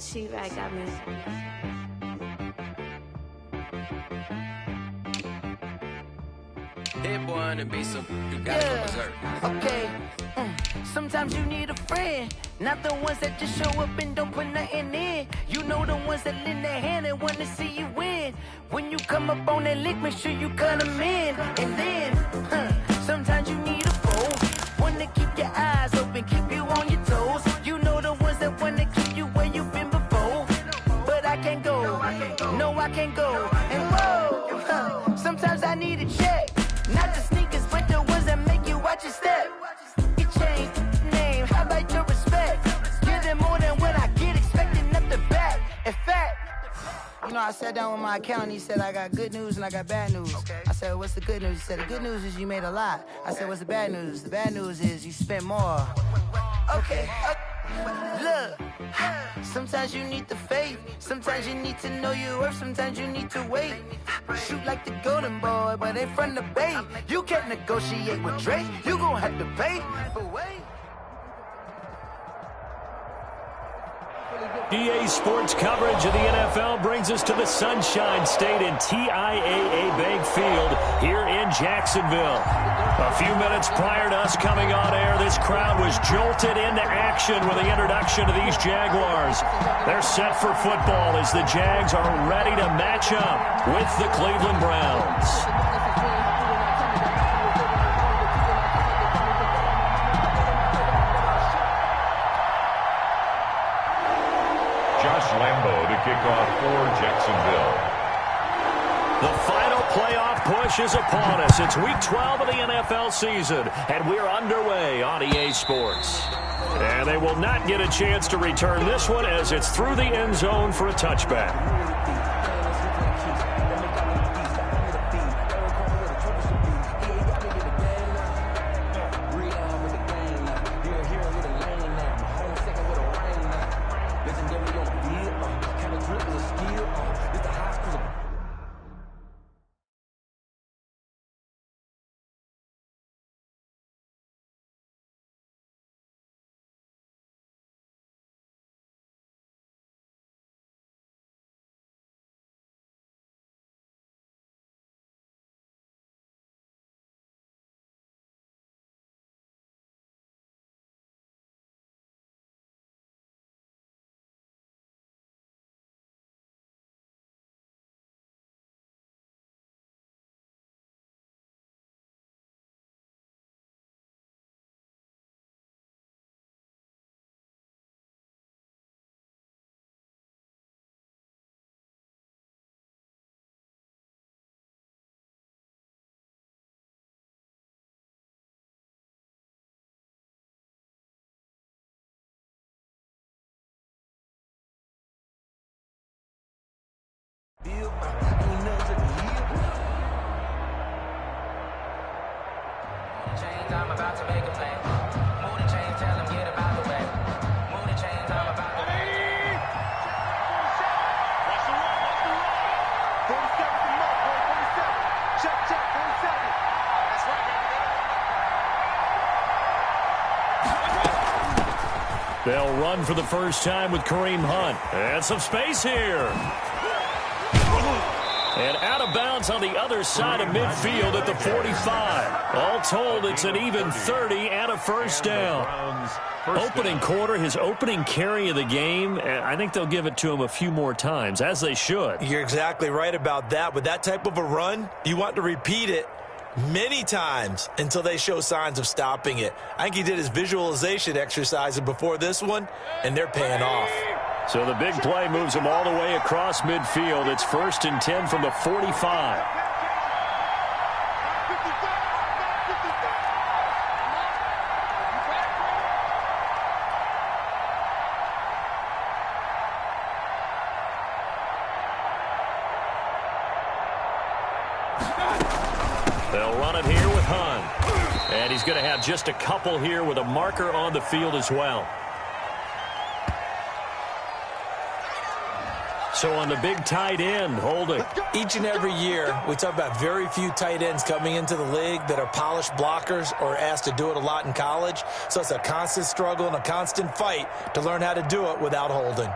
She-Rag got me. Hit boy on the beat, so you gotta go berserk. Okay. Sometimes you need a friend, not the ones that just show up and don't put nothing in. You know the ones that lend their hand and wanna see you win. When you come up on that lick, make sure you cut them in. And then, sometimes you need a foe, one to keep your eyes open, keep you on your toes. You know the ones that wanna keep you where you've been before. But I can't go, no I can't go. And whoa, sometimes I need a check. Not the sneakers, but the ones that make you watch your step. You change name, how about your respect? Give them more than what I get, expecting nothing back. In fact, you know, I sat down with my accountant, he said, I got good news and I got bad news. I said, what's the good news? He said, the good news is you made a lot. I said, what's the bad news? The bad news is you spent more. Okay. Look, sometimes you need the faith, sometimes you need to know your worth, sometimes you need to wait. Shoot like the golden boy, but in front of the bay. You can't negotiate with Drake, you gon' have to pay. But wait. EA Sports coverage of the NFL brings us to the Sunshine State in TIAA Bank Field here in Jacksonville. A few minutes prior to us coming on air, this crowd was jolted into action with the introduction of these Jaguars. They're set for football as the Jags are ready to match up with the Cleveland Browns. Lambo to kick off for Jacksonville. The final playoff push is upon us. It's week 12 of the NFL season, and we're underway on EA Sports. And they will not get a chance to return this one as it's through the end zone for a touchback. I'm about to make a play. Move the chains, tell them get about the way. Move the chains, I'm about to make a play. Watch the run, watch the run. 47 to Mark, 47. Check, 47. That's right, baby. They'll run for the first time with Kareem Hunt. And some space here. And out of bounds on the other side of midfield at the 45. All told, it's an even 30 and a first down. Opening quarter, his opening carry of the game, I think they'll give it to him a few more times, as they should. You're exactly right about that. With that type of a run, you want to repeat it many times until they show signs of stopping it. I think he did his visualization exercises before this one, and they're paying off. So the big play moves him all the way across midfield. It's 1st and 10 from the 45. They'll run it here with Hunt. And he's going to have just a couple here with a marker on the field as well. So on the big tight end, holding. Each and every year, we talk about very few tight ends coming into the league that are polished blockers or asked to do it a lot in college. So it's a constant struggle and a constant fight to learn how to do it without holding.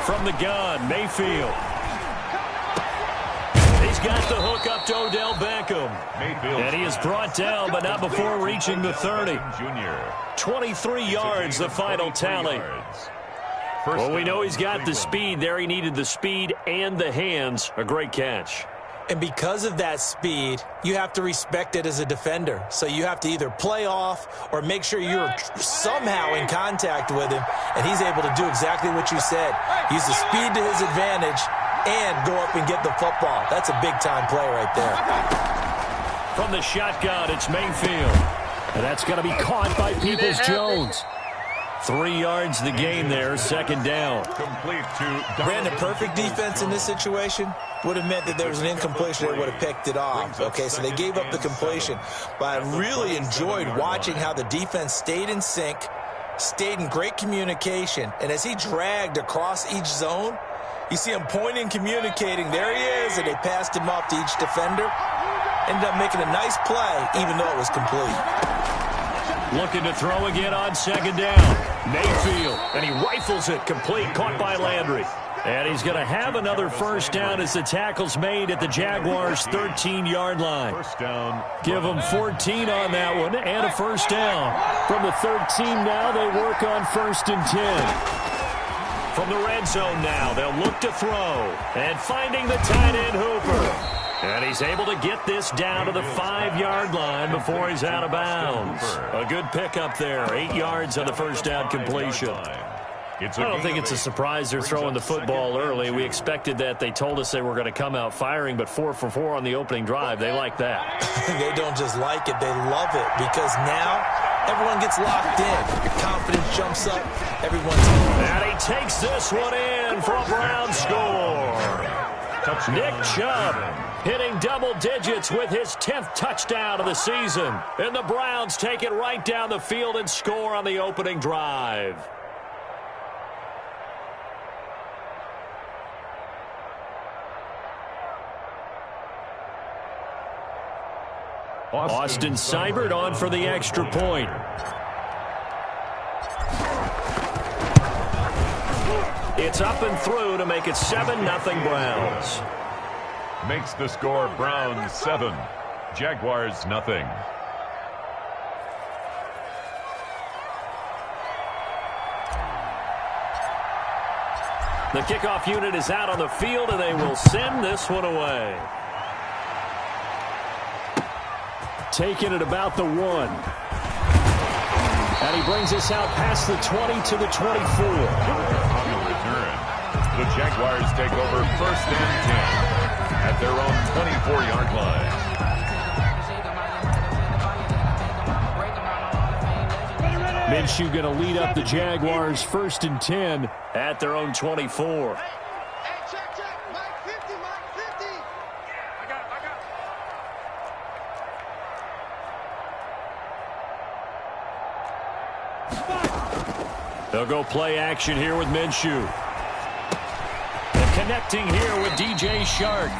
From the gun, Mayfield. He's got the hook up to Odell Beckham. Mayfield. And he is brought down, but not before reaching the 30. Junior. 23 yards, the final tally. Well, we know he's got the speed there. He needed the speed and the hands. A great catch. And because of that speed, you have to respect it as a defender. So you have to either play off or make sure you're somehow in contact with him. And he's able to do exactly what you said. Use the speed to his advantage and go up and get the football. That's a big-time play right there. From the shotgun, it's Mayfield. And that's going to be caught by Peoples-Jones. 3 yards the gain there, second down. Complete to Brandon, perfect defense in this situation would have meant that there was an incompletion. They would have picked it off. Okay, so they gave up the completion. But I really enjoyed watching how the defense stayed in sync, stayed in great communication, and as he dragged across each zone, you see him pointing, communicating. There he is, and they passed him off to each defender. Ended up making a nice play, even though it was complete. Looking to throw again on second down. Mayfield, and he rifles it complete, caught by Landry. And he's going to have another first down as the tackle's made at the Jaguars' 13-yard line. First down. Give them 14 on that one and a first down. From the 13 now, they work on 1st and 10. From the red zone now, they'll look to throw. And finding the tight end Hooper. And he's able to get this down to the 5-yard line before he's out of bounds. A good pickup there. 8 yards on the first down completion. I don't think it's a surprise they're throwing the football early. We expected that. They told us they were going to come out firing, but 4 for 4 on the opening drive. They like that. They don't just like it. They love it because now everyone gets locked in. Confidence jumps up. Everyone's home. And he takes this one in for a Brown score. Nick Chubb hitting double digits with his 10th touchdown of the season. And the Browns take it right down the field and score on the opening drive. Austin Seibert on for the extra point. It's up and through to make it 7-0 Browns. Makes the score Browns 7, Jaguars nothing. The kickoff unit is out on the field, and they will send this one away. Taking it about the 1. And he brings us out past the 20 to the 24. On the return, the Jaguars take over 1st and 10 at their own 24-yard line. Minshew going to lead up the Jaguars 1st and 10 at their own 24. They'll go play action here with Minshew. And connecting here with DJ Shark.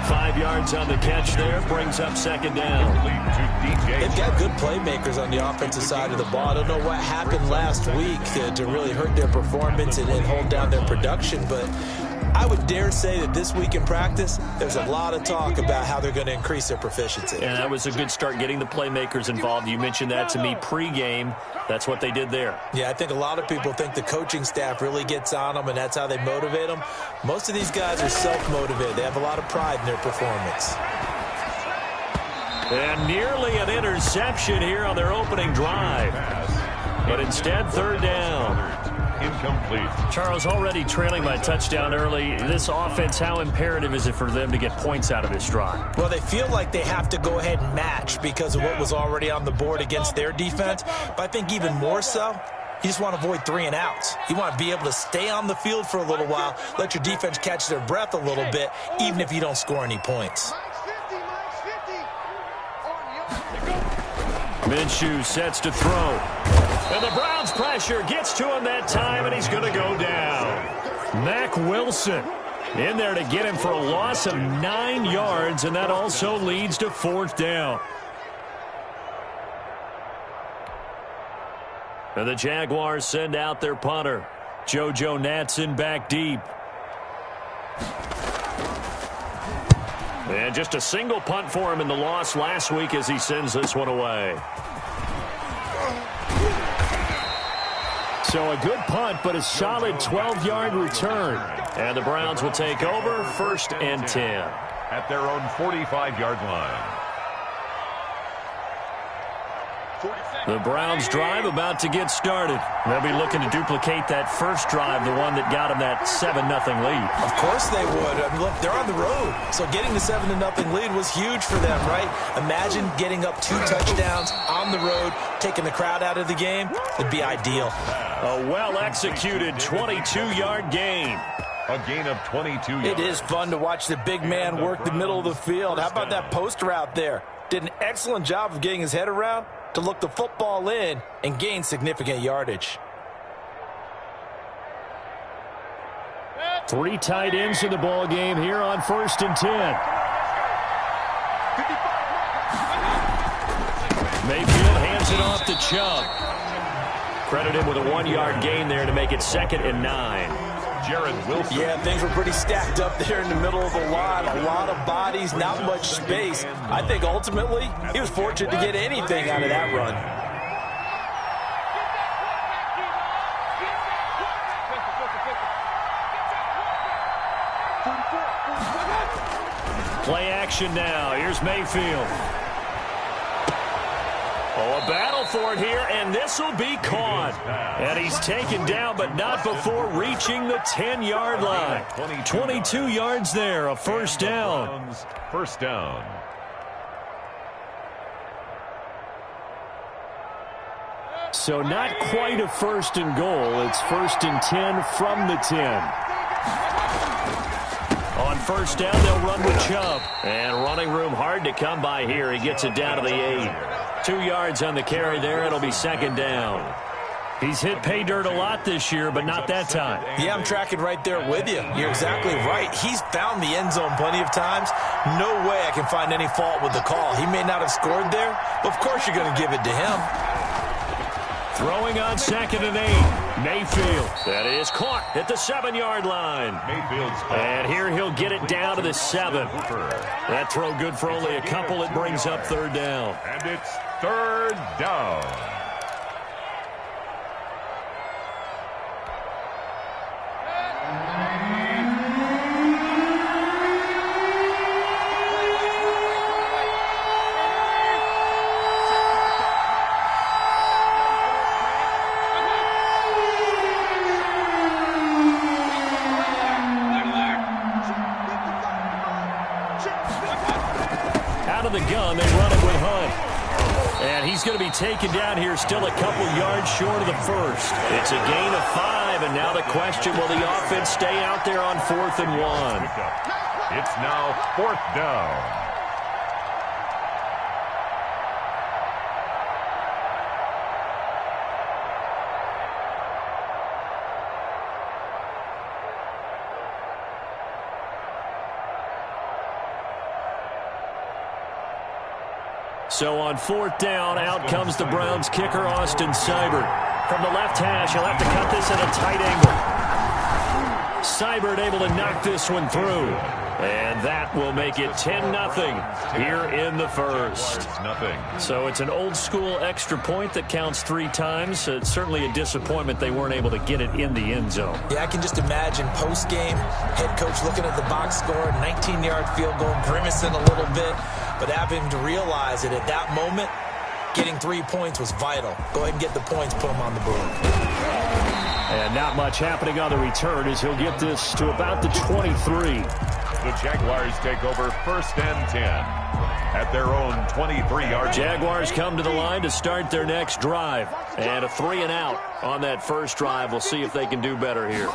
5 yards on the catch there. Brings up second down. They've got good playmakers on the offensive side of the ball. I don't know what happened last week to really hurt their performance and hold down their production, but I would dare say that this week in practice, there's a lot of talk about how they're going to increase their proficiency. And that was a good start, getting the playmakers involved. You mentioned that to me pregame. That's what they did there. Yeah, I think a lot of people think the coaching staff really gets on them, and that's how they motivate them. Most of these guys are self-motivated. They have a lot of pride in their performance. And nearly an interception here on their opening drive. But instead, 3rd down. Incomplete. Charles, already trailing by touchdown early. This offense, how imperative is it for them to get points out of this drive? Well, they feel like they have to go ahead and match because of what was already on the board against their defense. But I think even more so, you just want to avoid 3 and outs. You want to be able to stay on the field for a little while, let your defense catch their breath a little bit, even if you don't score any points. Minshew sets to throw. And the Browns pressure gets to him that time, and he's going to go down. Mack Wilson in there to get him for a loss of 9 yards, and that also leads to 4th down. And the Jaguars send out their punter. JoJo Natson back deep. And just a single punt for him in the loss last week as he sends this one away. So a good punt, but a solid 12-yard return. And the Browns will take over 1st and 10. At their own 45-yard line. The Browns drive about to get started. They'll be looking to duplicate that first drive, the one that got them that 7-0 lead. Of course they would. I mean, look, they're on the road. So getting the 7-0 lead was huge for them, right? Imagine getting up 2 touchdowns on the road, taking the crowd out of the game. It'd be ideal. A well-executed 22-yard gain. A gain of 22 yards. It is fun to watch the big man work the middle of the field. How about that post route there? Did an excellent job of getting his head around to look the football in and gain significant yardage. 3 tight ends in the ball game here on 1st and 10. Mayfield hands it off to Chubb. Credit him with a 1-yard gain there to make it 2nd and 9. Jared Wilson. Yeah, things were pretty stacked up there in the middle of the line. A lot of bodies, not much space. I think ultimately he was fortunate to get anything out of that run. Play action now. Here's Mayfield. Oh, a battle for it here, and this will be caught. And he's taken down, but not before reaching the 10-yard line. 22 yards there, a 1st down. 1st down. So not quite a 1st and goal. It's 1st and 10 from the 10. On 1st down, they'll run with Chubb. And running room hard to come by here. He gets it down to the 8. 2 yards on the carry there. It'll be 2nd down. He's hit pay dirt a lot this year, but not that time. Yeah, I'm tracking right there with you. You're exactly right. He's found the end zone plenty of times. No way I can find any fault with the call. He may not have scored there, but of course you're going to give it to him. Throwing on 2nd and 8. Mayfield. That is caught at the 7-yard line. Mayfield's and here he'll get it down to the 7. That throw good for only a couple. It brings up 3rd down. And it's 3rd down. Out of the gun, they run it with Hunt. And he's going to be taken down here, still a couple yards short of the 1st. It's a gain of 5, and now the question, will the offense stay out there on 4th and 1? It's now 4th down. So on 4th down, out comes the Browns kicker, Austin Seibert. From the left hash, he'll have to cut this at a tight angle. Seibert able to knock this one through. And that will make it 10-0 here in the 1st. So it's an old-school extra point that counts 3 times. It's certainly a disappointment they weren't able to get it in the end zone. Yeah, I can just imagine post-game, head coach looking at the box score, 19-yard field goal, grimacing a little bit, but having to realize that at that moment, getting 3 points was vital. Go ahead and get the points, put them on the board. And not much happening on the return as he'll get this to about the 23. The Jaguars take over 1st and 10 at their own 23-yard line. Jaguars come to the line to start their next drive. And a 3-and-out on that first drive. We'll see if they can do better here.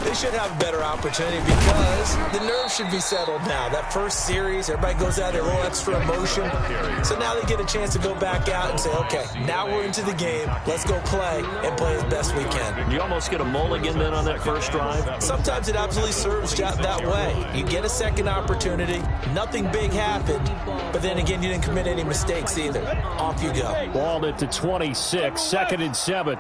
They should have a better opportunity because the nerves should be settled now. That first series, everybody goes out there, a little extra emotion. So now they get a chance to go back out and say, okay, now we're into the game. Let's go play and play as best we can. You almost get a mulligan then on that first drive? Sometimes it absolutely serves that way. You get a second opportunity. Nothing big happened. But then again, you didn't commit any mistakes either. Off you go. Balled at the 26, 2nd and 7.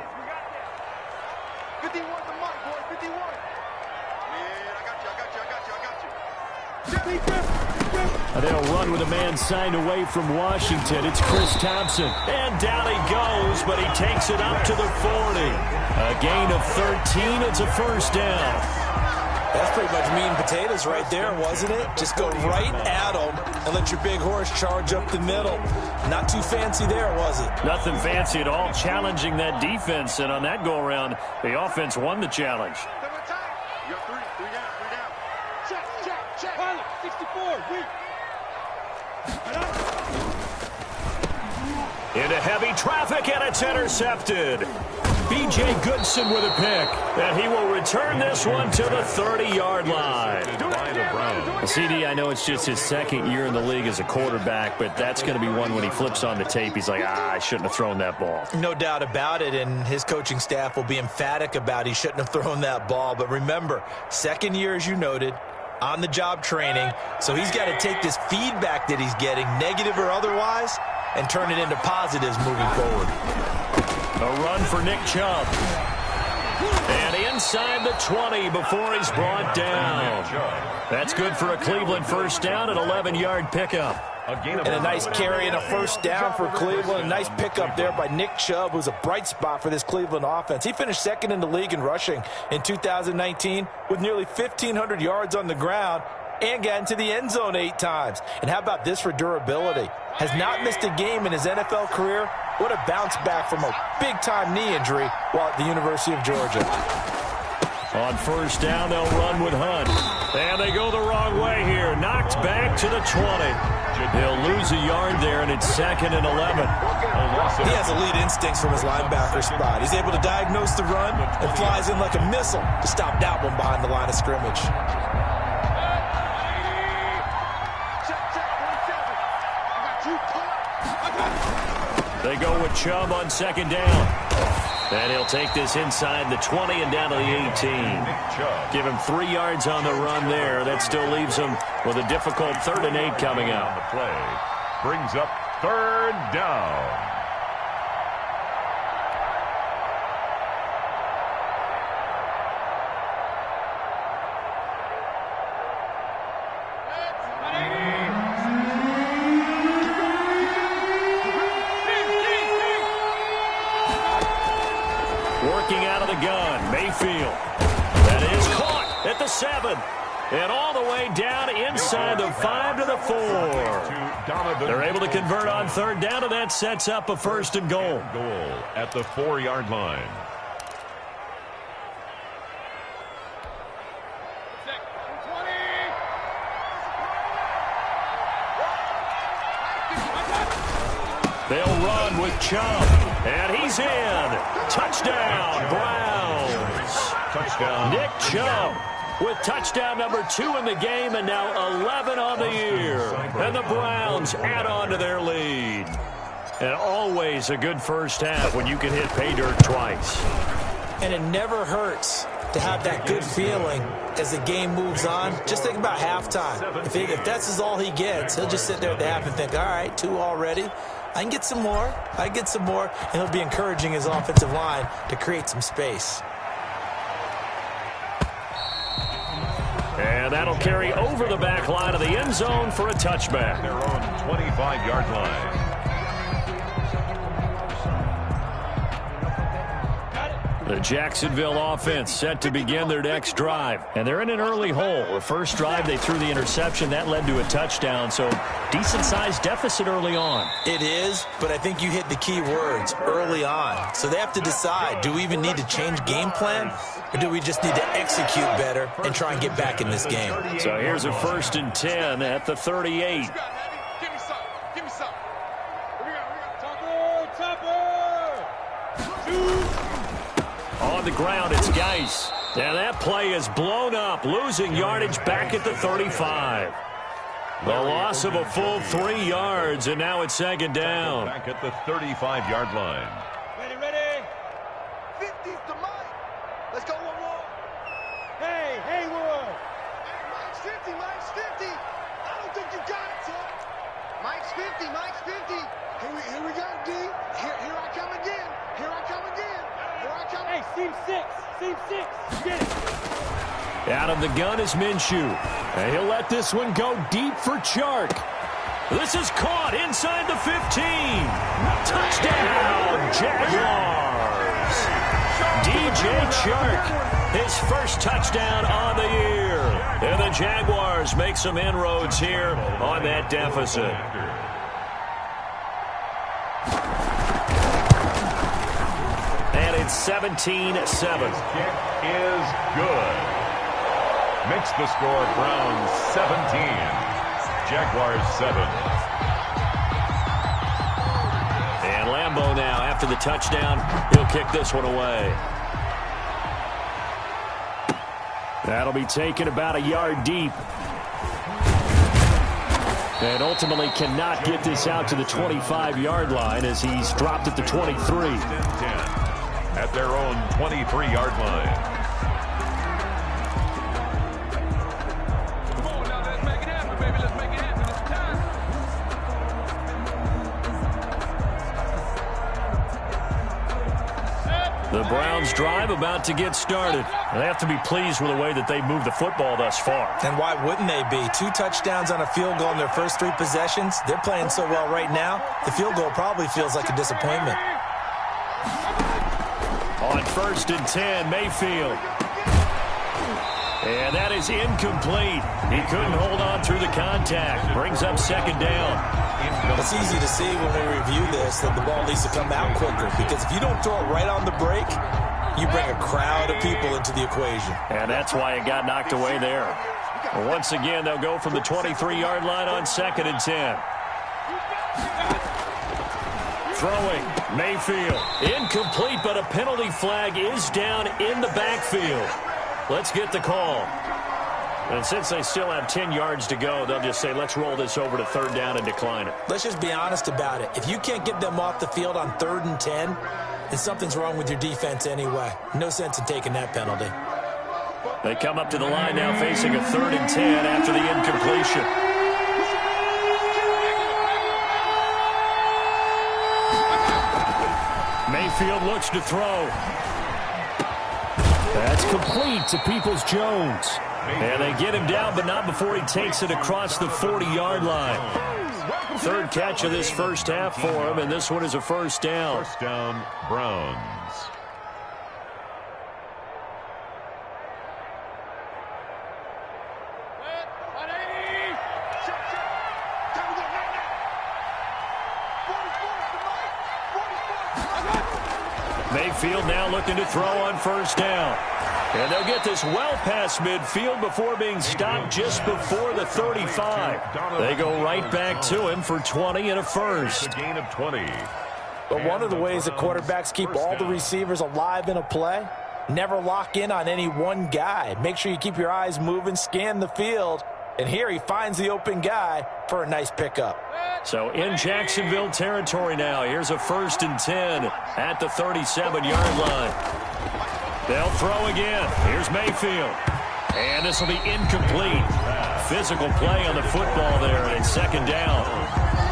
They'll run with a man signed away from Washington. It's Chris Thompson. And down he goes, but he takes it up to the 40. A gain of 13. It's a first down. That's pretty much meat and potatoes right there, wasn't it? Just go right at them and let your big horse charge up the middle. Not too fancy there, was it? Nothing fancy at all, challenging that defense. And on that go-around, the offense won the challenge. You got three down. Check. Pilot, 64, weak. Into heavy traffic, and it's intercepted. B.J. Goodson with a pick, and he will return this one to the 30-yard line. CD, I know it's just his second year in the league as a quarterback, but that's going to be one when he flips on the tape. He's like, I shouldn't have thrown that ball. No doubt about it, and his coaching staff will be emphatic about he shouldn't have thrown that ball. But remember, second year, as you noted, on-the-job training, so he's got to take this feedback that he's getting, negative or otherwise, and turn it into positives moving forward. A run for Nick Chubb. And inside the 20 before he's brought down. That's good for a Cleveland first down, an 11-yard pickup. And a nice carry and a first down for Cleveland. A nice pickup there by Nick Chubb, who's a bright spot for this Cleveland offense. He finished second in the league in rushing in 2019 with nearly 1,500 yards on the ground and got into the end zone 8 times. And how about this for durability? Has not missed a game in his NFL career. What a bounce back from a big-time knee injury while at the University of Georgia. On first down, they'll run with Hunt. And they go the wrong way here. Knocked back to the 20. They'll lose a yard there, and it's second and 11. He has elite instincts from his linebacker spot. He's able to diagnose the run and flies in like a missile to stop that one behind the line of scrimmage. They go with Chubb on second down. And he'll take this inside the 20 and down to the 18. Give him 3 yards on the run there. That still leaves him with a difficult 3rd and 8 coming out. The play brings up 3rd down. Working out of the gun, Mayfield. That is caught at the 7. And all the way down inside the 5 to the 4. They're able to convert on 3rd down, and that sets up a 1st and goal. Goal at the 4-yard line. They'll run with Chubb. And he's in. Touchdown, Browns. Touchdown. Nick Chubb with touchdown number 2 in the game, and now 11 on the year. And the Browns add on to their lead. And always a good first half when you can hit pay dirt twice. And it never hurts to have that good feeling as the game moves on. Just think about halftime. If that's all he gets, he'll just sit there at the half and think, all right, 2 already. I can get some more. And he'll be encouraging his offensive line to create some space. And that'll carry over the back line of the end zone for a touchback. Their own 25-yard line. The Jacksonville offense set to begin their next drive. And they're in an early hole. The first drive, they threw the interception. That led to a touchdown. So decent-sized deficit early on. It is, but I think you hit the key words, early on. So they have to decide, do we even need to change game plan? Or do we just need to execute better and try and get back in this game? So here's a 1st and 10 at the 38. Give me some. Here we go. Topper. On the ground, it's Geis. And that play is blown up, losing yardage back at the 35. The loss of a full 3 yards, and now it's 2nd down. Back at the 35-yard line. Ready. 50's the mic. Let's go one more. Hey, Haywood. Hey, Mike's 50. I don't think you got it, son. Mike's 50. Here we go, D. Here I come again. Hey, seam 6. Get it. Out of the gun is Minshew. And he'll let this one go deep for Chark. This is caught inside the 15. Touchdown, Jaguars. DJ Chark, his first touchdown on the year. And the Jaguars make some inroads here on that deficit. And it's 17-7. Kick is good. Makes the score Browns 17. Jaguars 7. And Lambeau now, after the touchdown, he'll kick this one away. That'll be taken about a yard deep. And ultimately cannot get this out to the 25-yard line as he's dropped at the 23. 10 at their own 23-yard line. The Browns drive about to get started. They have to be pleased with the way that they moved the football thus far. And why wouldn't they be? 2 touchdowns on a field goal in their first 3 possessions. They're playing so well right now, the field goal probably feels like a disappointment. On 1st and 10, Mayfield. And that is incomplete. He couldn't hold on through the contact. Brings up 2nd down. It's easy to see when we review this that the ball needs to come out quicker, because if you don't throw it right on the break, you bring a crowd of people into the equation. And that's why it got knocked away there. Once again, they'll go from the 23-yard line on 2nd and 10. Throwing, Mayfield. Incomplete, but a penalty flag is down in the backfield. Let's get the call. And since they still have 10 yards to go, they'll just say, let's roll this over to 3rd down and decline it. Let's just be honest about it. If you can't get them off the field on 3rd and 10, then something's wrong with your defense anyway. No sense in taking that penalty. They come up to the line now facing a 3rd and 10 after the incompletion. Mayfield looks to throw. That's complete to Peoples-Jones. And they get him down, but not before he takes it across the 40-yard line. 3rd catch of this first half for him, and this one is a 1st down. 1st down, Browns. Mayfield now looking to throw on 1st down. And they'll get this well past midfield before being stopped just before the 35. They go right back to him for 20 and a 1st. A gain of 20. But one of the ways that quarterbacks keep all the receivers alive in a play, never lock in on any one guy. Make sure you keep your eyes moving, scan the field. And here he finds the open guy for a nice pickup. So in Jacksonville territory now. Here's a 1st and 10 at the 37-yard line. They'll throw again. Here's Mayfield. And this will be incomplete. Physical play on the football there, and it's 2nd down.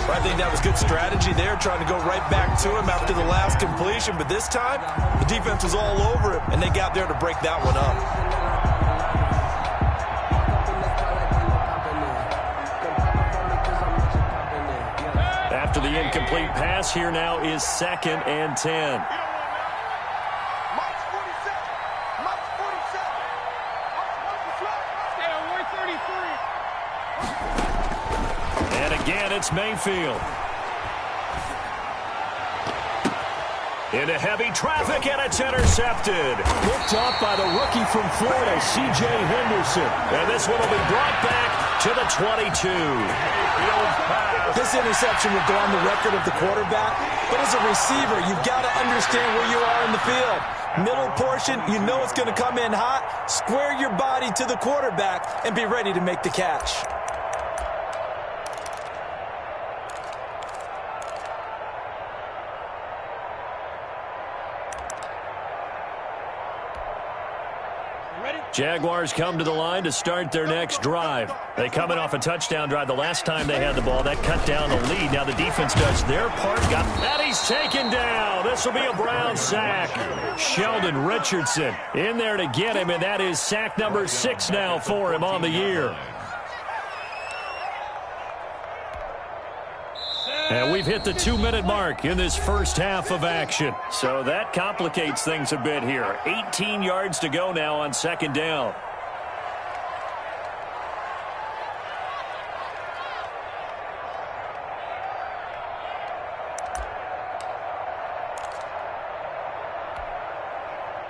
I think that was good strategy there, trying to go right back to him after the last completion. But this time, the defense was all over him, and they got there to break that one up. After the incomplete pass, here now is 2nd and 10. And again, it's Mayfield. Into heavy traffic, and it's intercepted. Picked off by the rookie from Florida, C.J. Henderson. And this one will be brought back to the 22. This interception will go on the record of the quarterback, but as a receiver, you've got to understand where you are in the field. Middle portion, you know it's going to come in hot. Square your body to the quarterback and be ready to make the catch. Jaguars come to the line to start their next drive. They coming off a touchdown drive the last time they had the ball. That cut down the lead. Now the defense does their part. And he's taken down. This will be a Brown sack. Sheldon Richardson in there to get him, and that is sack number 6 now for him on the year. And we've hit the 2-minute mark in this first half of action. So that complicates things a bit here. 18 yards to go now on second down.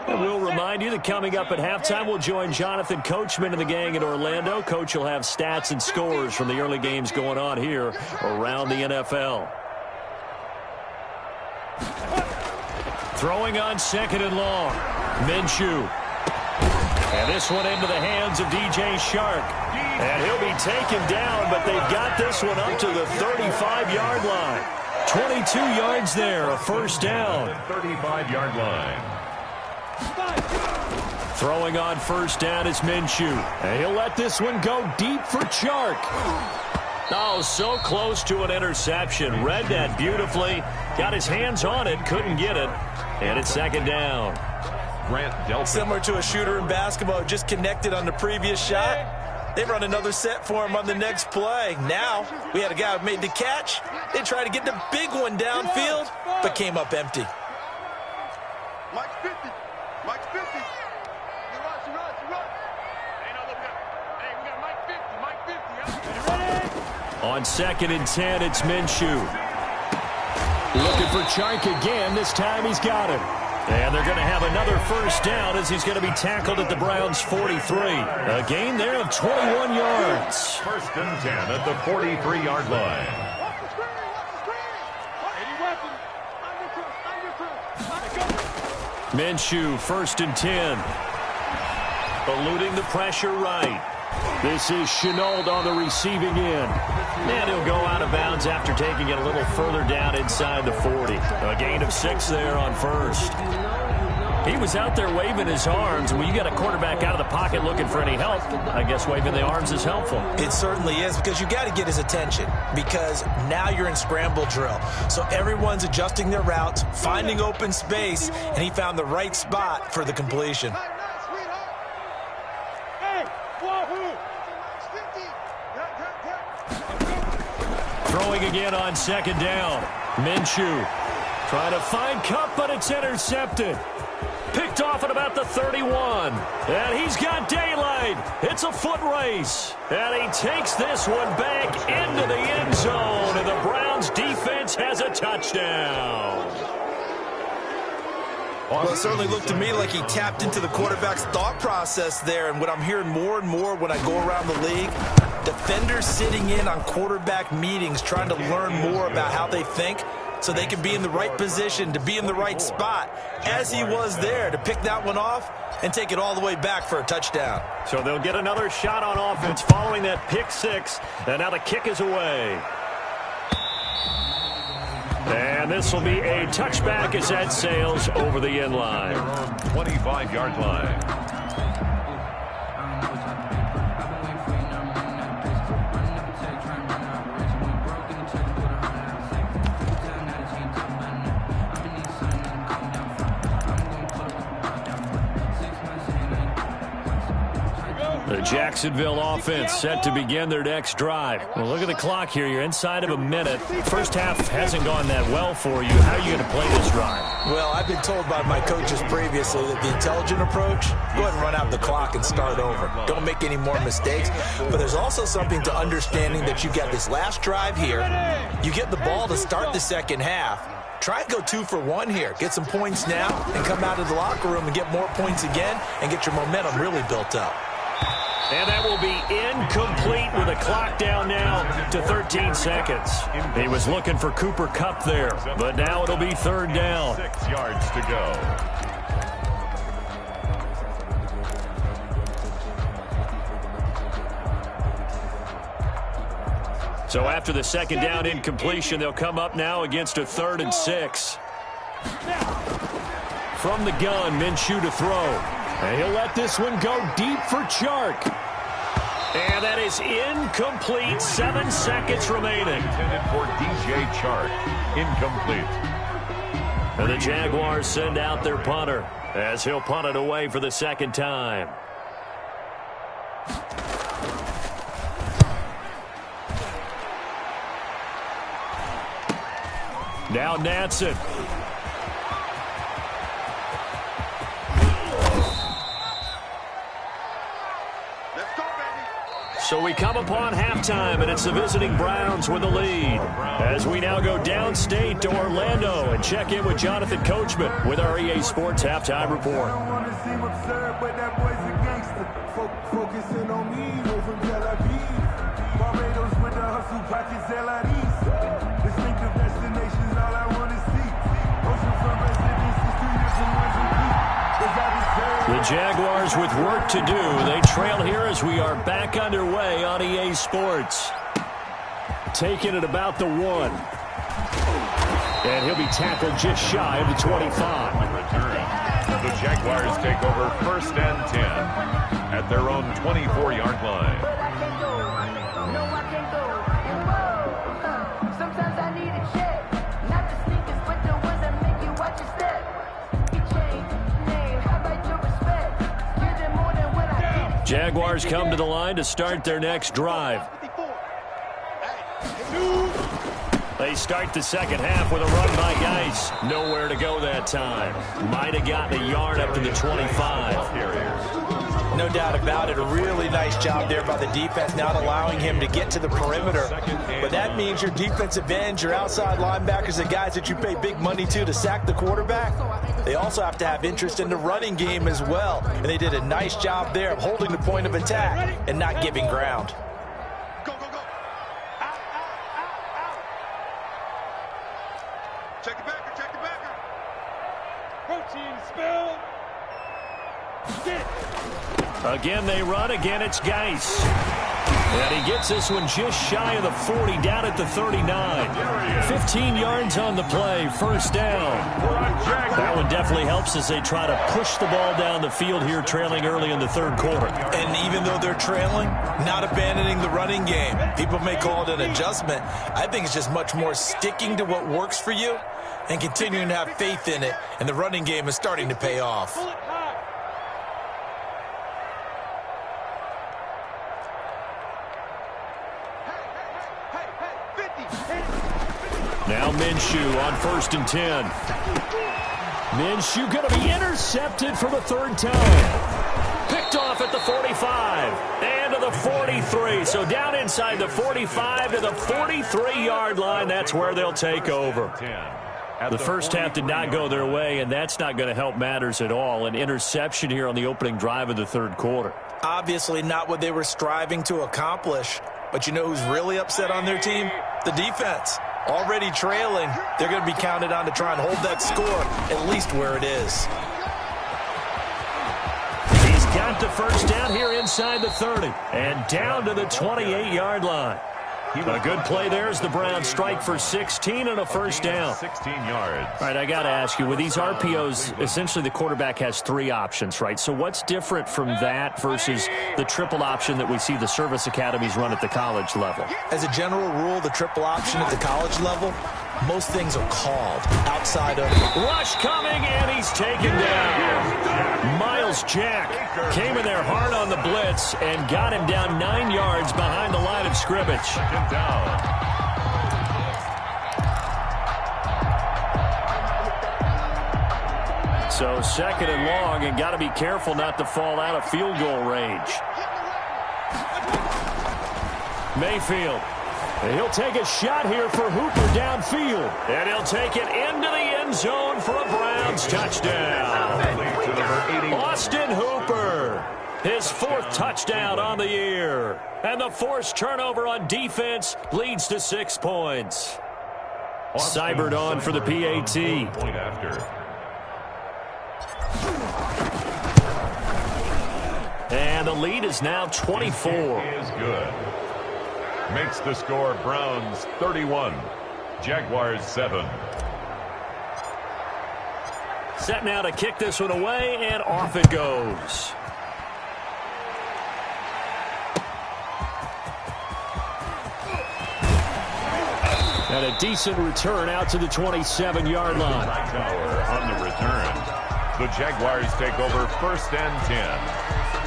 And we'll remind you that coming up at halftime, we'll join Jonathan Coachman and the gang in Orlando. Coach will have stats and scores from the early games going on here around the NFL. Throwing on second and long. Minshew. And this one into the hands of DJ Shark. And he'll be taken down, but they've got this one up to the 35-yard line. 22 yards there, a first down. 35-yard line. Throwing on first down is Minshew. And he'll let this one go deep for Chark. Oh, so close to an interception. Read that beautifully. Got his hands on it, couldn't get it. And it's second down. Grant Delphin. Similar to a shooter in basketball, just connected on the previous shot. They run another set for him on the next play. Now, we had a guy who made the catch. They tried to get the big one downfield, but came up empty. Mike's 50. Mike's 50. He runs. Hey, no, look, we got Mike 50. Mike 50. On second and 10, it's Minshew. Looking for Chark again. This time he's got him. And they're going to have another first down as he's going to be tackled at the Browns' 43. A gain there of 21 yards. First and 10 at the 43-yard line. Minshew, first and 10. Eluding the pressure right. This is Shenault on the receiving end. And he'll go out of bounds after taking it a little further down inside the 40. A gain of 6 there on first. He was out there waving his arms. When you got a quarterback out of the pocket looking for any help, I guess waving the arms is helpful. It certainly is, because you got to get his attention, because now you're in scramble drill. So everyone's adjusting their routes, finding open space, and he found the right spot for the completion. Throwing again on second down. Minshew trying to find Kupp, but it's intercepted. Picked off at about the 31. And he's got daylight. It's a foot race. And he takes this one back into the end zone. And the Browns defense has a touchdown. Well, it certainly looked to me like he tapped into the quarterback's thought process there. And what I'm hearing more and more when I go around the league, defenders sitting in on quarterback meetings trying to learn more about how they think so they can be in the right position, to be in the right spot, as he was there, to pick that one off and take it all the way back for a touchdown. So they'll get another shot on offense following that pick six. And now the kick is away. And this will be a touchback as that sails over the end line. 25-yard line. The Jacksonville offense set to begin their next drive. Well, look at the clock here. You're inside of a minute. First half hasn't gone that well for you. How are you going to play this drive? Well, I've been told by my coaches previously that the intelligent approach, go ahead and run out the clock and start over. Don't make any more mistakes. But there's also something to understanding that you got this last drive here. You get the ball to start the second half. Try and go 2 for 1 here. Get some points now and come out of the locker room and get more points again and get your momentum really built up. And that will be incomplete with a clock down now to 13 seconds. He was looking for Cooper Kupp there, but now it'll be third down. 6 yards to go. So after the second down incompletion, they'll come up now against a 3rd and 6. From the gun, Minshew to throw. And he'll let this one go deep for Chark. And that is incomplete. 7 seconds remaining. Intended for DJ Chark. Incomplete. And the Jaguars send out their punter as he'll punt it away for the second time. Now Nansen. Let's go, baby. So we come upon halftime, and it's the visiting Browns with the lead. As we now go downstate to Orlando and check in with Jonathan Coachman with our EA Sports Halftime Report. Focusing on me, from Tel Aviv. Barbados with the hustle, pockets LIDs. Distinctive destinations, all I want to see. Ocean front residences, 2 years and one's repeat. The Jaguars with work to do. They trail here as we are back underway on EA Sports. Taking it about the 1. And he'll be tackled just shy of the 25. Return. The Jaguars take over 1st and 10 at their own 24-yard line. But I can't go. No, I can't go. And whoa, sometimes I need a check. Not the sneakers, but the ones that make you watch your step. You change name, how about your respect? Give them more than what I did. Jaguars come to the line to start their next drive. They start the second half with a run by Geis. Nowhere to go that time. Might have gotten a yard up to the 25. No doubt about it. A really nice job there by the defense, not allowing him to get to the perimeter. But that means your defensive ends, your outside linebackers, the guys that you pay big money to sack the quarterback, they also have to have interest in the running game as well. And they did a nice job there of holding the point of attack and not giving ground. Go, go, go. Out. Check the backer, check the backer. Protein spill. Again, they run. Again, it's Geis. And he gets this one just shy of the 40, down at the 39. 15 yards on the play, first down. That one definitely helps as they try to push the ball down the field here, trailing early in the third quarter. And even though they're trailing, not abandoning the running game. People may call it an adjustment. I think it's just much more sticking to what works for you and continuing to have faith in it. And the running game is starting to pay off. Now Minshew on 1st and 10. Minshew going to be intercepted for the 3rd time. Picked off at the 45 and to the 43. So down inside the 45 to the 43-yard line. That's where they'll take over. The first half did not go their way, and that's not going to help matters at all. An interception here on the opening drive of the third quarter. Obviously not what they were striving to accomplish. But you know who's really upset on their team? The defense. Already trailing, they're going to be counted on to try and hold that score at least where it is. He's got the first down here inside the 30 and down to the 28-yard line. A good play there as the Browns strike for 16 and a first down. 16 yards. All right, I got to ask you, with these RPOs, essentially the quarterback has 3 options, right? So what's different from that versus the triple option that we see the service academies run at the college level? As a general rule, the triple option at the college level, most things are called outside of... Rush coming, and he's taken down. Miles Jack came in there hard on the blitz and got him down 9 yards behind the line of scrimmage. Down. So 2nd and long, and got to be careful not to fall out of field goal range. Mayfield. And he'll take a shot here for Hooper downfield. And he'll take it into the end zone for a Browns touchdown. Austin Hooper, his 4th touchdown on the year. And the forced turnover on defense leads to 6 points. Seibert on for the PAT. Point after. And the lead is now 24. Is good. Makes the score Browns 31, Jaguars 7. Set now to kick this one away, and off it goes. And a decent return out to the 27-yard line. Hightower on the return. The Jaguars take over 1st and 10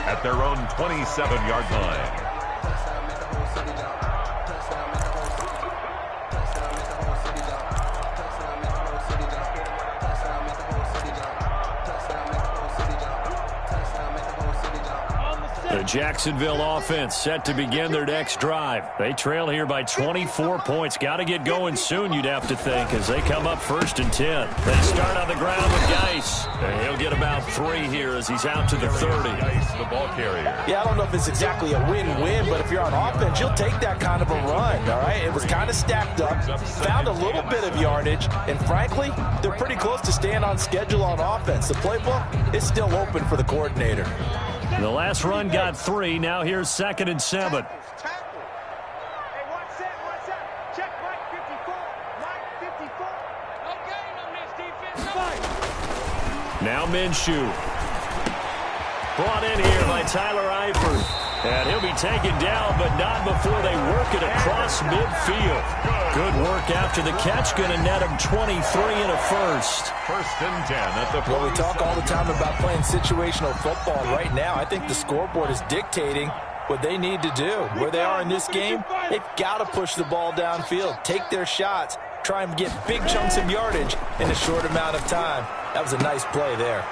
at their own 27-yard line. The Jacksonville offense set to begin their next drive. They trail here by 24 points. Got to get going soon, you'd have to think, as they come up 1st and 10. They start on the ground with Geis. And he'll get about 3 here as he's out to the 30. Geis, the ball carrier. Yeah, I don't know if it's exactly a win-win, but if you're on offense, you'll take that kind of a run, all right? It was kind of stacked up, found a little bit of yardage, and frankly, they're pretty close to staying on schedule on offense. The playbook is still open for the coordinator. The last run got 3. Now here's 2nd and 7. Now Minshew. Brought in here by Tyler Eifert. And he'll be taken down, but not before they work it across midfield. Good work after the catch. Going to net him 23 and a first. 1st and 10 at the 40. Well, we talk all the time about playing situational football. Right now, I think the scoreboard is dictating what they need to do. Where they are in this game, they've got to push the ball downfield, take their shots, try and get big chunks of yardage in a short amount of time. That was a nice play there.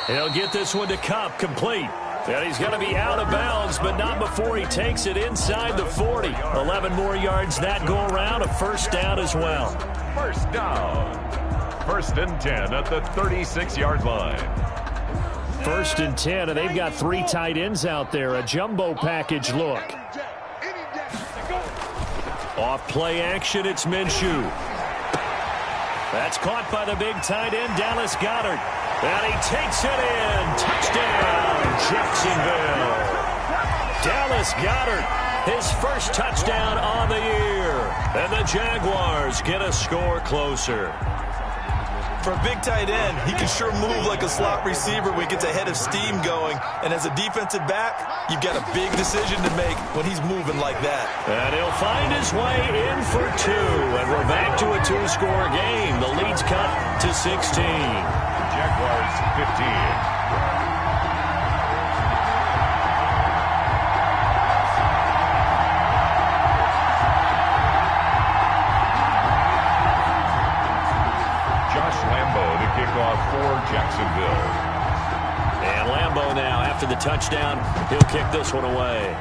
He'll get this one to Kupp, complete. And he's going to be out of bounds, but not before he takes it inside the 40. 11 more yards that go around, a 1st down as well. 1st down. 1st and 10 at the 36-yard line. 1st and 10, and they've got 3 tight ends out there. A jumbo package look. Off play action, it's Minshew. That's caught by the big tight end, Dallas Goedert. And he takes it in. Touchdown, Jacksonville. Dallas Goedert, his first touchdown on the year. And the Jaguars get a score closer. For a big tight end, he can sure move like a slot receiver when he gets a head of steam going. And as a defensive back, you've got a big decision to make when he's moving like that. And he'll find his way in for 2. And we're back to a 2-score game. The lead's cut to 16. Jaguars 15. For Jacksonville. And Lambeau now, after the touchdown, he'll kick this one away.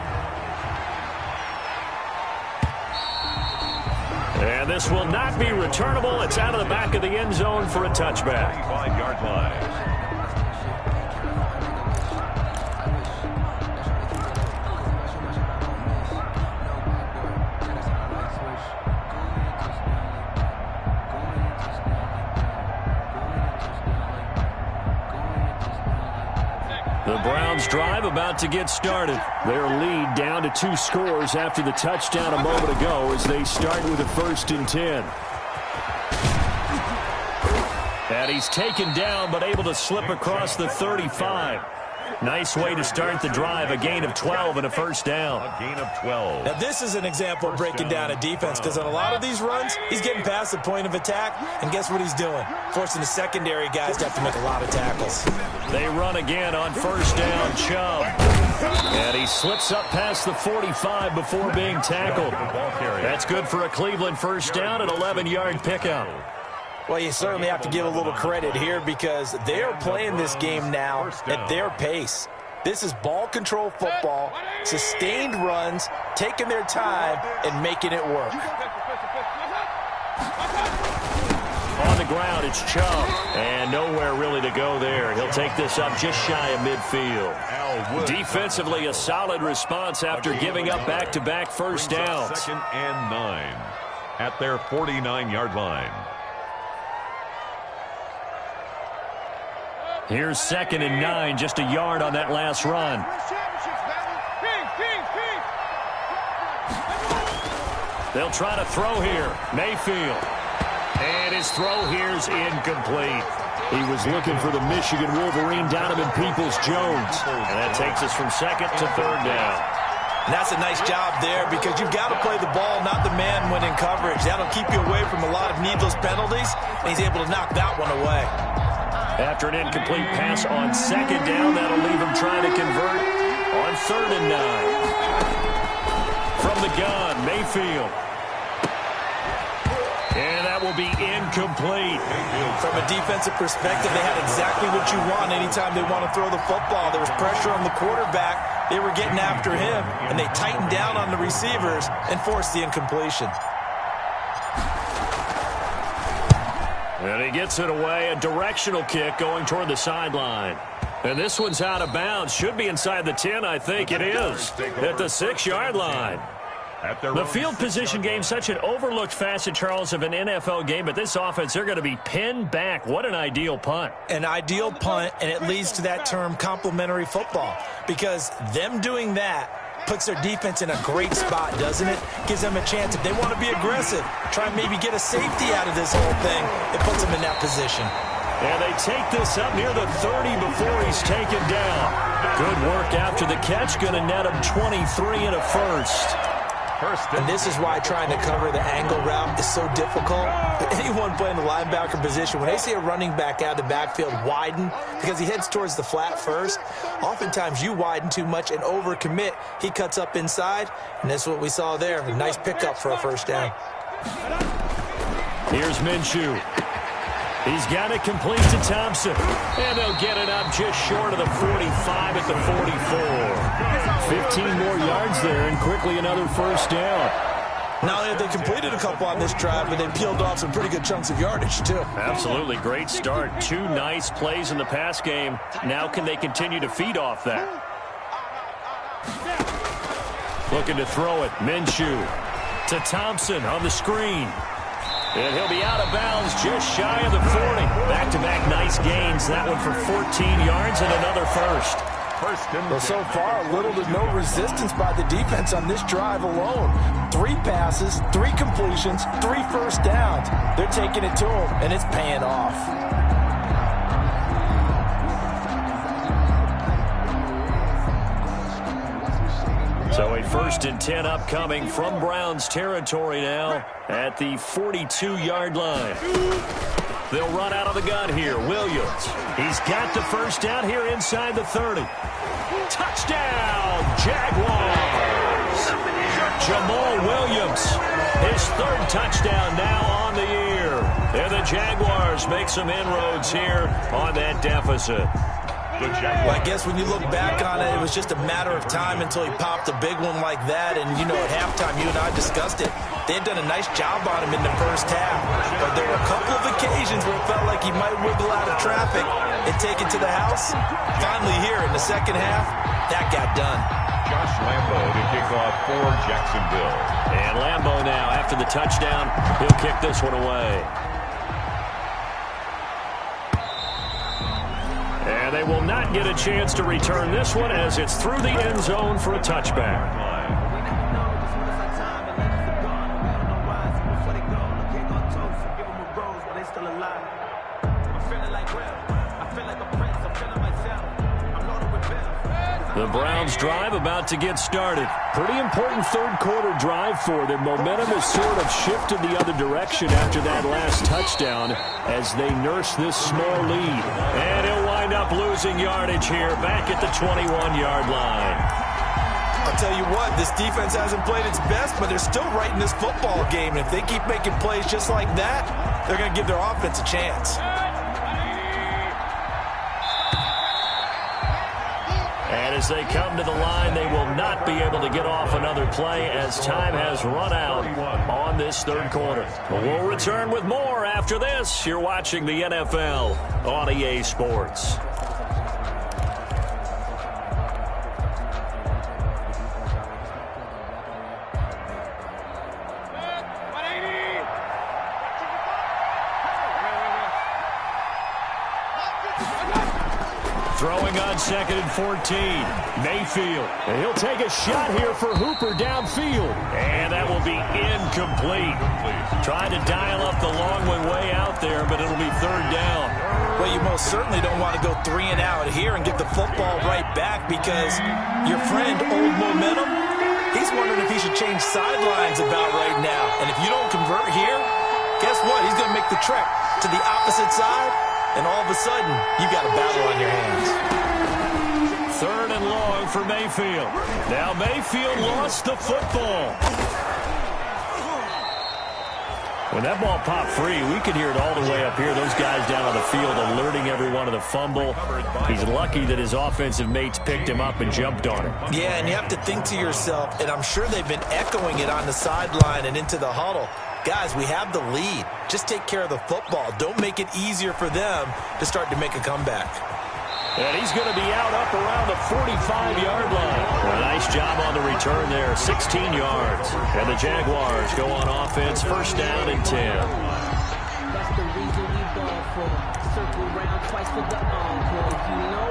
And this will not be returnable. It's out of the back of the end zone for a touchback. 5-yard line. The Browns drive about to get started. Their lead down to 2 scores after the touchdown a moment ago as they start with a 1st and 10. And he's taken down but able to slip across the 35. Nice way to start the drive. A gain of 12 and a 1st down. A gain of 12. Now, this is an example of breaking down a defense because on a lot of these runs, he's getting past the point of attack, and guess what he's doing? Forcing the secondary guys to have to make a lot of tackles. They run again on 1st down, Chubb. And he slips up past the 45 before being tackled. That's good for a Cleveland 1st down and 11-yard pickup. Well, you certainly have to give a little credit here because they are playing this game now at their pace. This is ball control football, sustained runs, taking their time, and making it work. On the ground, it's Chubb. And nowhere really to go there. He'll take this up just shy of midfield. Defensively, a solid response after giving up back-to-back 1st downs. 2nd and 9 at their 49-yard line. Here's 2nd and 9, just a yard on that last run. They'll try to throw here. Mayfield. And his throw here's incomplete. He was looking for the Michigan Wolverine, Donovan Peoples-Jones. And that takes us from 2nd to 3rd down. And that's a nice job there because you've got to play the ball, not the man when in coverage. That'll keep you away from a lot of needless penalties, and he's able to knock that one away. After an incomplete pass on 2nd down, that'll leave him trying to convert on 3rd and 9. From the gun, Mayfield. And that will be incomplete. From a defensive perspective, they had exactly what you want anytime they want to throw the football. There was pressure on the quarterback. They were getting after him, and they tightened down on the receivers and forced the incompletion. And he gets it away, a directional kick going toward the sideline. And this one's out of bounds. Should be inside the 10, I think it is, at the 6-yard line. The field position game, such an overlooked facet, Charles, of an NFL game, but this offense, they're going to be pinned back. What an ideal punt. An ideal punt, and it leads to that term complementary football, because them doing that puts their defense in a great spot, doesn't it? Gives them a chance. If they want to be aggressive, try and maybe get a safety out of this whole thing, it puts them in that position. And they take this up near the 30 before he's taken down. Good work after the catch. Going to net him 23 and a first. And this is why trying to cover the angle route is so difficult. Anyone playing the linebacker position, when they see a running back out of the backfield widen because he heads towards the flat first, oftentimes you widen too much and overcommit. He cuts up inside, and that's what we saw there. A nice pickup for a first down. Here's Minshew. He's got it complete to Thompson. And they'll get it up just short of the 45 at the 44. 15 more yards there, and quickly another first down. Not only have they completed a couple on this drive, but they peeled off some pretty good chunks of yardage, too. Absolutely. Great start. 2 nice plays in the pass game. Now can they continue to feed off that? Looking to throw it. Minshew to Thompson on the screen. And he'll be out of bounds just shy of the 40. Back-to-back nice gains. That one for 14 yards and another first. Well, so far, little to no resistance by the defense on this drive alone. 3 passes, 3 completions, 3 first downs. They're taking it to them, and it's paying off. So a 1st and 10 upcoming from Browns territory now at the 42-yard line. They'll run out of the gun here. Williams. He's got the first down here inside the 30. Touchdown, Jaguars. Jamal Williams, his 3rd touchdown now on the year. And the Jaguars make some inroads here on that deficit. Well, I guess when you look back on it, it was just a matter of time until he popped a big one like that. And, you know, at halftime, you and I discussed it. They had done a nice job on him in the first half. But there were a couple of occasions where it felt like he might wiggle out of traffic and take it to the house. Finally here in the second half, that got done. Josh Lambo to kick off for Jacksonville. And Lambo now, after the touchdown, he'll kick this one away. And they will not get a chance to return this one as it's through the end zone for a touchback. The Browns drive about to get started. Pretty important 3rd quarter drive for them. Momentum has sort of shifted the other direction after that last touchdown as they nurse this small lead. And he'll wind up losing yardage here back at the 21-yard line. I'll tell you what, this defense hasn't played its best, but they're still right in this football game. And if they keep making plays just like that, they're going to give their offense a chance. And as they come to the line, they will not be able to get off another play as time has run out on this 3rd quarter. We'll return with more after this. You're watching the NFL on EA Sports. Throwing on 2nd and 14. Mayfield. And he'll take a shot here for Hooper downfield. And that will be incomplete. Trying to dial up the long one way out there, but it'll be 3rd down. Well, you most certainly don't want to go 3 and out here and get the football right back because your friend, Old Momentum, he's wondering if he should change sidelines about right now. And if you don't convert here, guess what? He's going to make the trek to the opposite side. And all of a sudden, you got a battle on your hands. 3rd and long for Mayfield. Now Mayfield lost the football. When that ball popped free, we could hear it all the way up here. Those guys down on the field alerting everyone of the fumble. He's lucky that his offensive mates picked him up and jumped on him. Yeah, and you have to think to yourself, and I'm sure they've been echoing it on the sideline and into the huddle. Guys, we have the lead. Just take care of the football. Don't make it easier for them to start to make a comeback. And he's going to be out up around the 45-yard line. A nice job on the return there, 16 yards. And the Jaguars go on offense, first down and 10. That's the reason we ball for. Circle round twice for the encore. You know.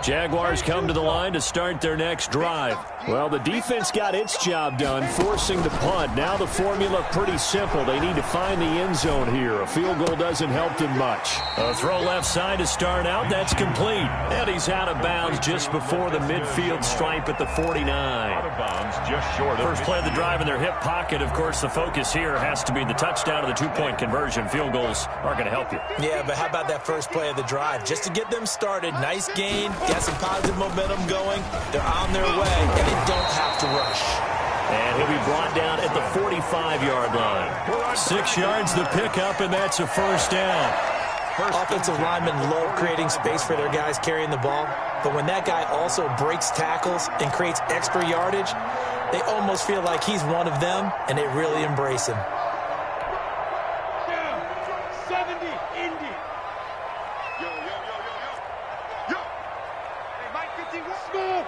Jaguars come to the line to start their next drive. Well, the defense got its job done, forcing the punt. Now the formula pretty simple. They need to find the end zone here. A field goal doesn't help them much. A throw left side to start out. That's complete. And he's out of bounds just before the midfield stripe at the 49. Out of bounds, just short of First play of the drive in their hip pocket. Of course, the focus here has to be the touchdown of the two-point conversion. Field goals aren't going to help you. Yeah, but how about that first play of the drive? Just to get them started, nice gain, got some positive momentum going. They're on their way, and they don't have to rush. And he'll be brought down at the 45-yard line. 6 yards the pickup, and that's a first down. Offensive linemen love creating space for their guys carrying the ball, but when that guy also breaks tackles and creates extra yardage, they almost feel like he's one of them, and they really embrace him. 70, Indy. Yo. Hey, Mike 51. Smooth.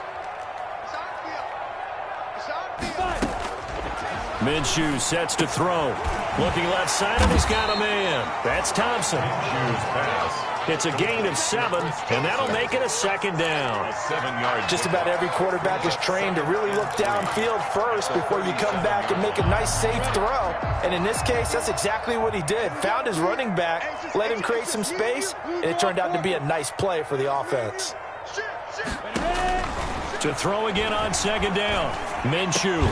Minshew sets to throw. Looking left side, and he's got a man. That's Thompson. Minshew's pass. It's a gain of 7, and that'll make it a second down. A 7-yard. Just about every quarterback is trained to really look downfield first before you come back and make a nice, safe throw. And in this case, that's exactly what he did. Found his running back, let him create some space, and it turned out to be a nice play for the offense. To throw again on second down. Minshew.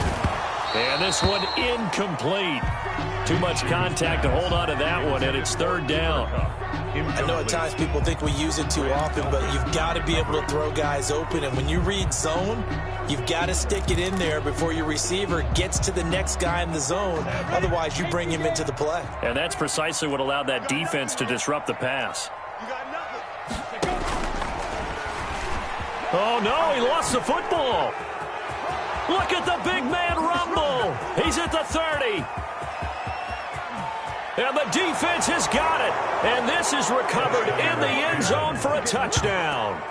And this one incomplete. Too much contact to hold on to that one, and it's third down. I know at times people think we use it too often, but you've got to be able to throw guys open. And when you read zone, you've got to stick it in there before your receiver gets to the next guy in the zone. Otherwise, you bring him into the play. And that's precisely what allowed that defense to disrupt the pass. Oh, no, he lost the football. Look at the big man rumble. He's at the 30. And the defense has got it. And this is recovered in the end zone for a touchdown.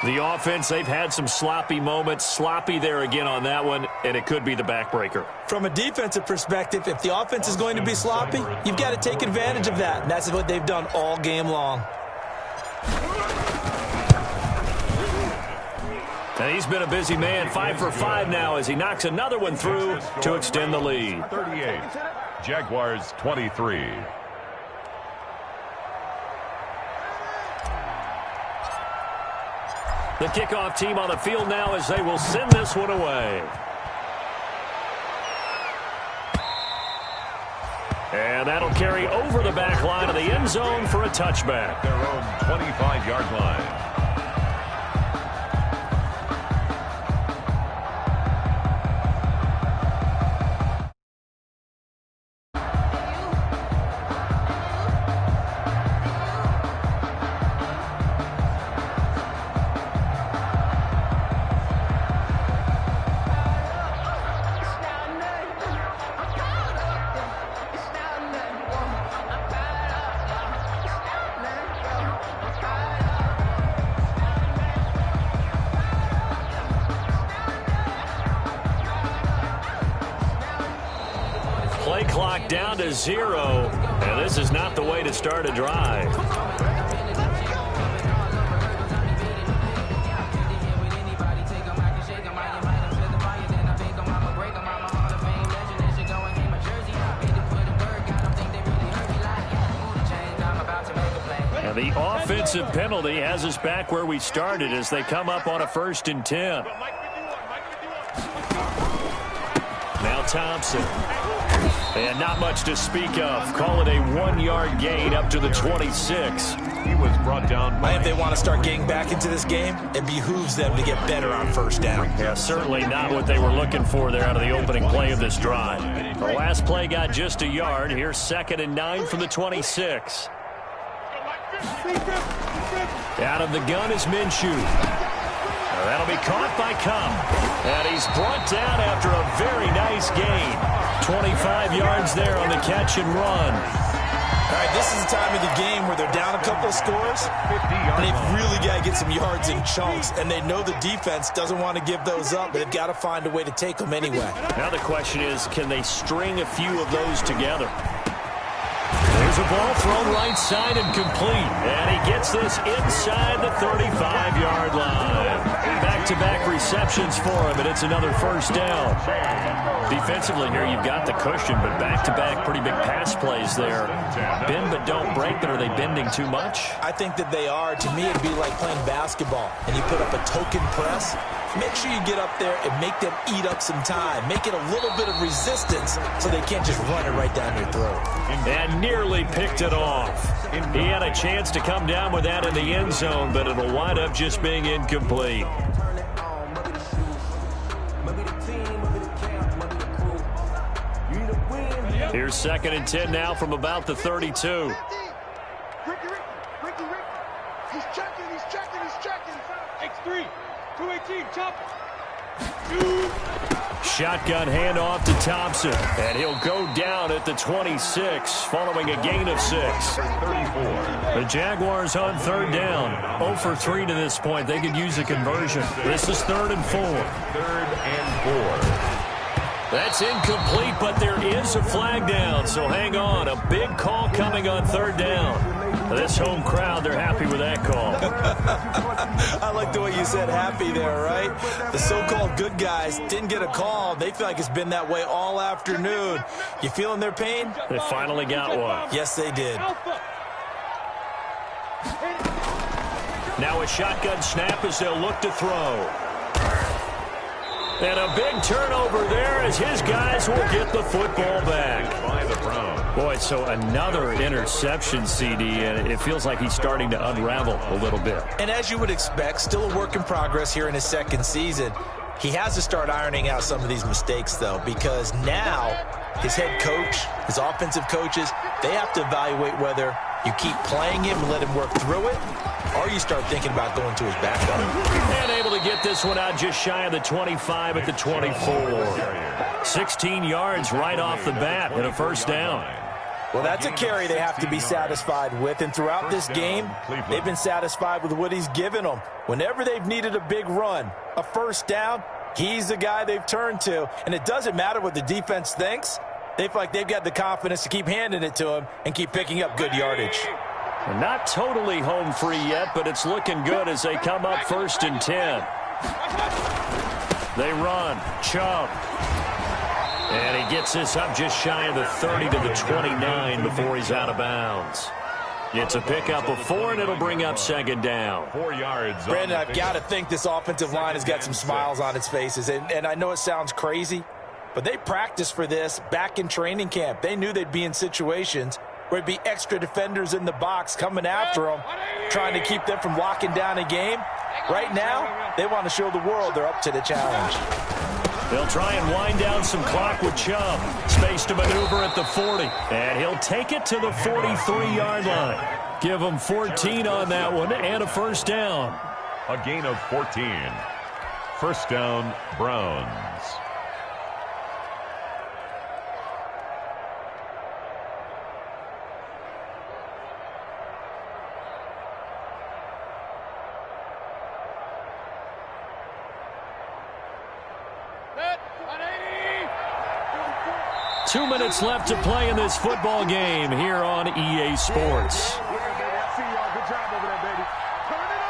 The offense, they've had some sloppy moments. Sloppy there again on that one, and it could be the backbreaker. From a defensive perspective, if the offense is going to be sloppy, you've got to take advantage of that. And that's what they've done all game long. And he's been a busy man, 5 for 5 now as he knocks another one through to extend the lead. 38, Jaguars 23. The kickoff team on the field now as they will send this one away. And that'll carry over the back line of the end zone for a touchback. Their own 25-yard line. Play clock down to 0, and this is not the way to start a drive. And the offensive penalty has us back where we started as they come up on a 1st and 10. Now Thompson. And not much to speak of. Call it a 1-yard gain up to the 26. He was brought down by... If they want to start getting back into this game, it behooves them to get better on first down. Yeah, certainly not what they were looking for there out of the opening play of this drive. The last play got just a yard. Here's 2nd and 9 from the 26. Out of the gun is Minshew. That'll be caught by Cup. And he's brought down after a very nice gain. 25 yards there on the catch and run. All right, this is the time of the game where they're down a couple of scores, and they've really got to get some yards in chunks, and they know the defense doesn't want to give those up, but they've got to find a way to take them anyway. Now the question is, can they string a few of those together? There's a ball thrown right side and complete, and he gets this inside the 35-yard line. Back-to-back receptions for him, and it's another first down. Defensively here, you've got the cushion, but back-to-back pretty big pass plays there. Bend but don't break, but are they bending too much? I think that they are. To me, it'd be like playing basketball, and you put up a token press. Make sure you get up there and make them eat up some time. Make it a little bit of resistance so they can't just run it right down your throat. And nearly picked it off. He had a chance to come down with that in the end zone, but it'll wind up just being incomplete. Here's 2nd and 10 now from about the 32. Ricky. He's checking. X3. 218, chop. Shotgun handoff to Thompson, and he'll go down at the 26 following a gain of 6. 34. The Jaguars on 3rd down. 0 for 3 to this point. They could use a conversion. This is 3rd and 4. 3rd and 4. That's incomplete, but there is a flag down, so hang on. A big call coming on 3rd down. This home crowd, they're happy with that call. I like the way you said happy there, right? The so-called good guys didn't get a call. They feel like it's been that way all afternoon. You feeling their pain? They finally got one. Yes, they did. Now a shotgun snap as they'll look to throw. And a big turnover there as his guys will get the football back. By the Browns. Boy, so another interception, CD, and it feels like he's starting to unravel a little bit. And as you would expect, still a work in progress here in his 2nd season. He has to start ironing out some of these mistakes, though, because now his head coach, his offensive coaches, they have to evaluate whether you keep playing him and let him work through it, or you start thinking about going to his backup. And able to get this one out just shy of the 25 at the 24. 16 yards right off the bat and a first down. Well, that's a carry they have to be satisfied with, and throughout this game, they've been satisfied with what he's given them. Whenever they've needed a big run, a first down, he's the guy they've turned to, and it doesn't matter what the defense thinks. They feel like they've got the confidence to keep handing it to him and keep picking up good yardage. Not totally home free yet, but it's looking good as they come up 1st and 10. They run. Chubb. And he gets this up just shy of the 30 to the 29 before he's out of bounds. It's a pickup of 4, and it'll bring up 2nd down. 4 yards. Brandon, I've got to think this offensive line has got some smiles on its faces. And I know it sounds crazy, but they practiced for this back in training camp. They knew they'd be in situations where it'd be extra defenders in the box coming after them, trying to keep them from locking down a game. Right now, they want to show the world they're up to the challenge. They'll try and wind down some clock with Chubb. Space to maneuver at the 40. And he'll take it to the 43-yard line. Give him 14 on that one and a first down. A gain of 14. First down, Browns. Set, 180. 2 minutes left to play in this football game here on EA Sports. See y'all. Good job over there, baby. Turn it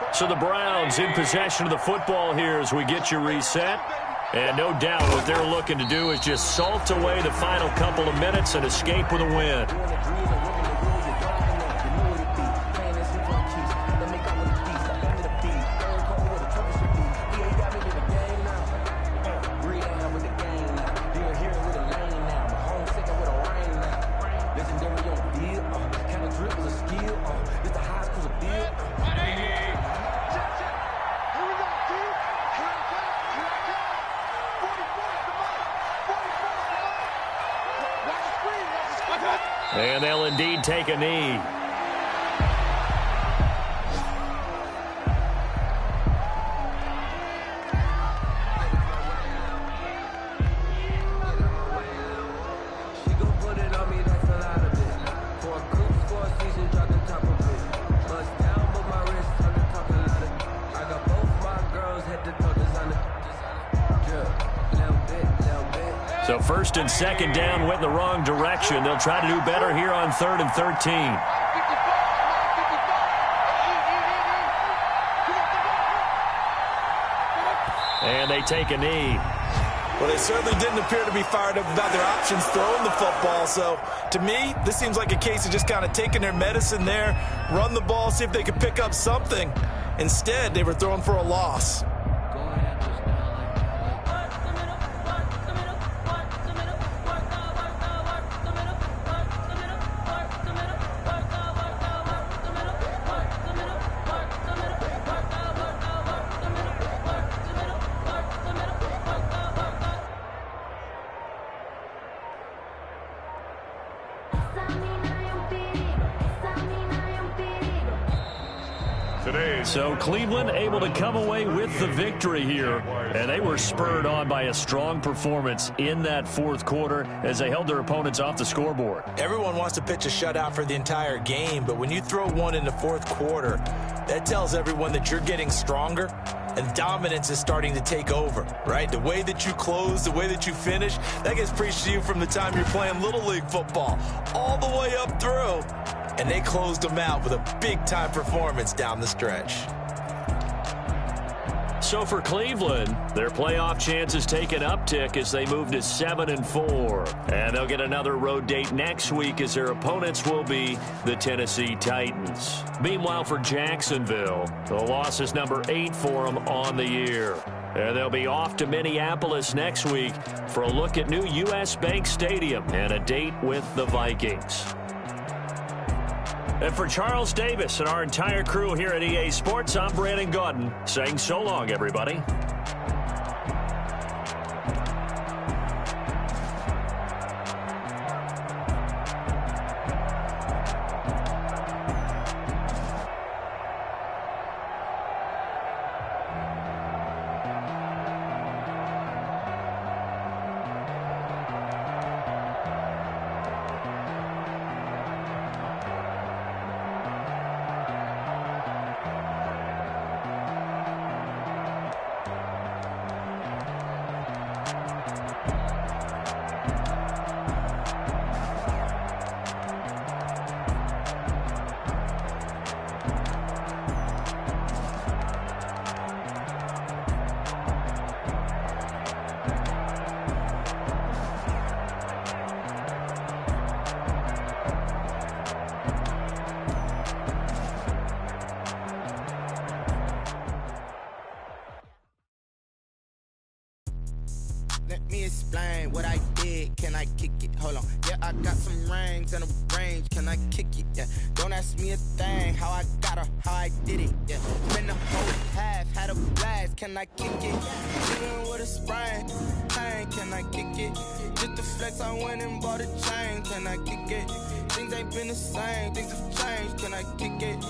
up. So the Browns in possession of the football here as we get you reset. And no doubt what they're looking to do is just salt away the final couple of minutes and escape with a win. And they'll indeed take a knee. She gon' put it on me, that's a lot of it. For a cruise for a season, drop the top of it. Bust down, but my wrist turn to talk a lot of. I got both my girls head to toe designer. Little bit. So first and second down went in the wrong direction. They'll try to do better here on 3rd and 13. And they take a knee. Well, they certainly didn't appear to be fired up about their options throwing the football. So, to me, this seems like a case of just kind of taking their medicine there, run the ball, see if they could pick up something. Instead, they were throwing for a loss. So Cleveland able to come away with the victory here, and they were spurred on by a strong performance in that fourth quarter as they held their opponents off the scoreboard. Everyone wants to pitch a shutout for the entire game, but when you throw one in the fourth quarter, that tells everyone that you're getting stronger and dominance is starting to take over, right? The way that you close, the way that you finish, that gets preached to you from the time you're playing Little League football all the way up through. And they closed them out with a big-time performance down the stretch. So for Cleveland, their playoff chances take an uptick as they move to 7-4. And they'll get another road date next week as their opponents will be the Tennessee Titans. Meanwhile, for Jacksonville, the loss is number 8 for them on the year. And they'll be off to Minneapolis next week for a look at new U.S. Bank Stadium and a date with the Vikings. And for Charles Davis and our entire crew here at EA Sports, I'm Brandon Gaudin saying so long, everybody. Let me explain what I did. Can I kick it? Hold on. Yeah, I got some rings and a range. Can I kick it? Yeah. Don't ask me a thing. How I got her, how I did it. Yeah. Spend the whole half, had a blast. Can I kick it? Even with a sprain. Pain. Can I kick it? Just the flex, I went and bought a chain. Can I kick it? Things ain't been the same. Things have changed. Can I kick it?